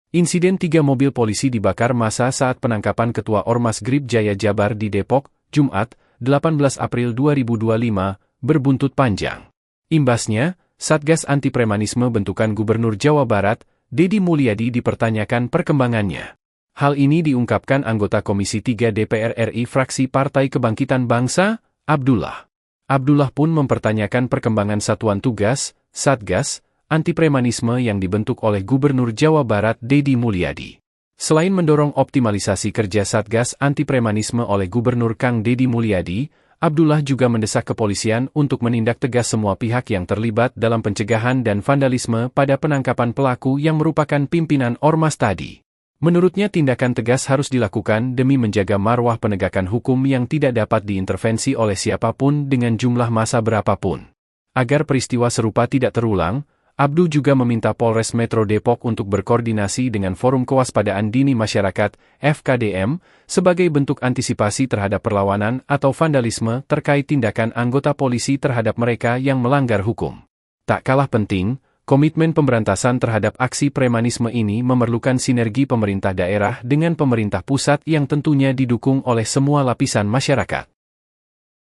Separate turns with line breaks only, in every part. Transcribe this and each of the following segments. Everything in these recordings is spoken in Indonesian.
Insiden 3 mobil polisi dibakar massa saat penangkapan Ketua Ormas Grip Jaya Jabar di Depok, Jumat, 18 April 2025, berbuntut panjang. Imbasnya, Satgas Anti Premanisme bentukan Gubernur Jawa Barat, Deddy Mulyadi dipertanyakan perkembangannya. Hal ini diungkapkan anggota Komisi 3 DPR RI fraksi Partai Kebangkitan Bangsa, Abdullah. Abdullah pun mempertanyakan perkembangan Satuan Tugas, Satgas, Anti Premanisme yang dibentuk oleh Gubernur Jawa Barat Deddy Mulyadi. Selain mendorong optimalisasi kerja Satgas Anti Premanisme oleh Gubernur Kang Deddy Mulyadi, Abdullah juga mendesak kepolisian untuk menindak tegas semua pihak yang terlibat dalam pencegahan dan vandalisme pada penangkapan pelaku yang merupakan pimpinan ormas tadi. Menurutnya tindakan tegas harus dilakukan demi menjaga marwah penegakan hukum yang tidak dapat diintervensi oleh siapapun dengan jumlah massa berapapun. Agar peristiwa serupa tidak terulang, Abdu juga meminta Polres Metro Depok untuk berkoordinasi dengan Forum Kewaspadaan Dini Masyarakat, FKDM, sebagai bentuk antisipasi terhadap perlawanan atau vandalisme terkait tindakan anggota polisi terhadap mereka yang melanggar hukum. Tak kalah penting, komitmen pemberantasan terhadap aksi premanisme ini memerlukan sinergi pemerintah daerah dengan pemerintah pusat yang tentunya didukung oleh semua lapisan masyarakat.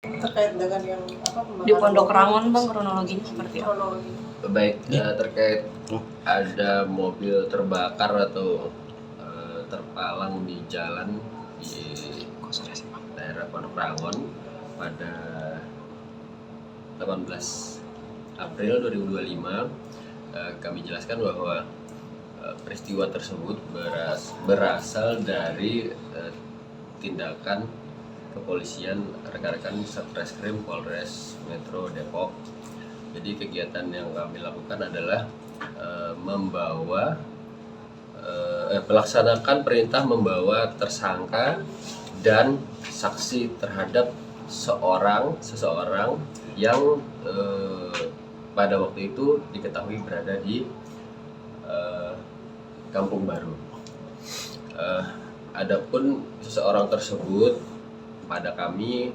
Terkait dengan yang
di Pondok Rangon, Bang, kronologinya seperti apa?
Baik, terkait ada mobil terbakar atau terpalang di jalan di daerah Pondok Rangon pada 18 April 2025, kami jelaskan bahwa peristiwa tersebut berasal dari tindakan kepolisian rekan-rekan Satreskrim Polres Metro Depok. Jadi kegiatan yang kami lakukan adalah melaksanakan perintah membawa tersangka dan saksi terhadap seseorang yang pada waktu itu diketahui berada di Kampung Baru. Adapun seseorang tersebut, pada kami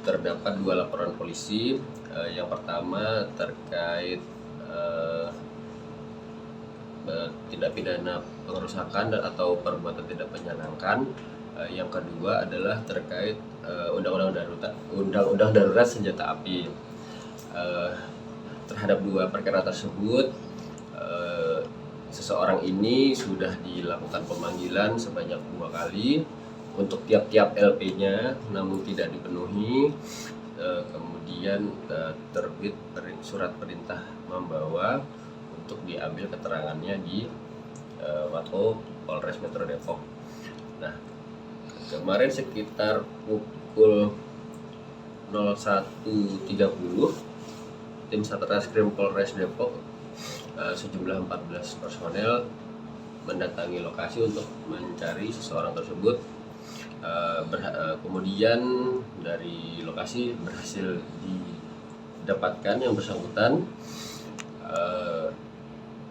terdapat 2 laporan polisi. Yang pertama terkait tindak pidana pengerusakan atau perbuatan tidak menyenangkan. Yang kedua adalah terkait undang-undang darurat senjata api. Terhadap 2 perkara tersebut, seseorang ini sudah dilakukan pemanggilan sebanyak 2 kali untuk tiap-tiap LP-nya, namun tidak dipenuhi. Kemudian terbit surat perintah membawa untuk diambil keterangannya di Mako Polres Metro Depok. Nah, kemarin sekitar pukul 01.30, tim Satreskrim Polres Depok sejumlah 14 personel mendatangi lokasi untuk mencari seseorang tersebut. Kemudian dari lokasi berhasil didapatkan yang bersangkutan,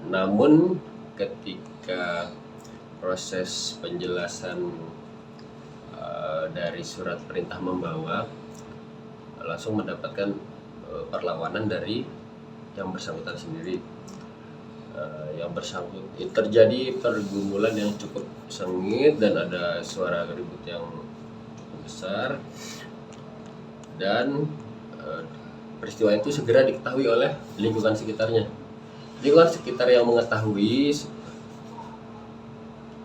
namun ketika proses penjelasan dari surat perintah membawa langsung mendapatkan perlawanan dari yang bersangkutan sendiri. Yang bersangkutan terjadi pergumulan yang cukup sengit dan ada suara ribut yang besar, dan peristiwa itu segera diketahui oleh lingkungan sekitarnya. Lingkungan sekitar yang mengetahui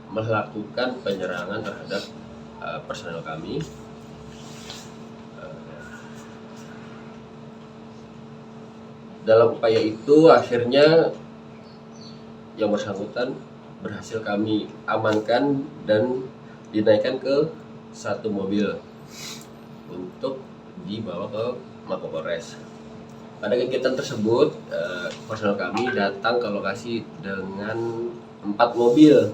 melakukan penyerangan terhadap personel kami. Dalam upaya itu akhirnya yang bersangkutan berhasil kami amankan dan dinaikkan ke 1 mobil untuk dibawa ke Mako Polres. Pada kegiatan tersebut, personel kami datang ke lokasi dengan 4 mobil.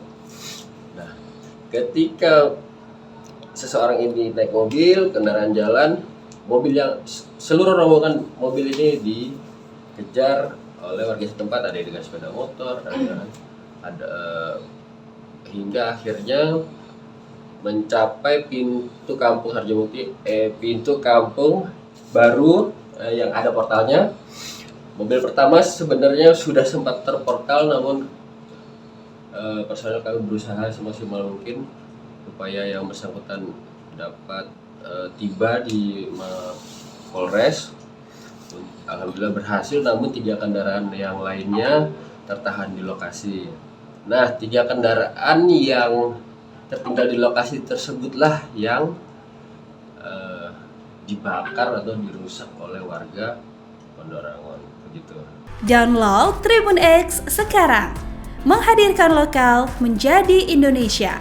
Nah, ketika seseorang ini naik mobil, kendaraan jalan, seluruh rombongan mobil ini dikejar oleh warga setempat, ada dengan sepeda motor, ada hingga akhirnya mencapai pintu Kampung Harjamukti, pintu Kampung Baru yang ada portalnya. Mobil pertama sebenarnya sudah sempat terportal, namun personel kami berusaha semaksimal mungkin supaya yang bersangkutan dapat tiba di Polres. Alhamdulillah berhasil, namun 3 kendaraan yang lainnya tertahan di lokasi. Nah, 3 kendaraan yang tertinggal di lokasi tersebutlah yang dibakar atau dirusak oleh warga Pondorangon, begitu.
Download Tribun X sekarang, menghadirkan lokal menjadi Indonesia.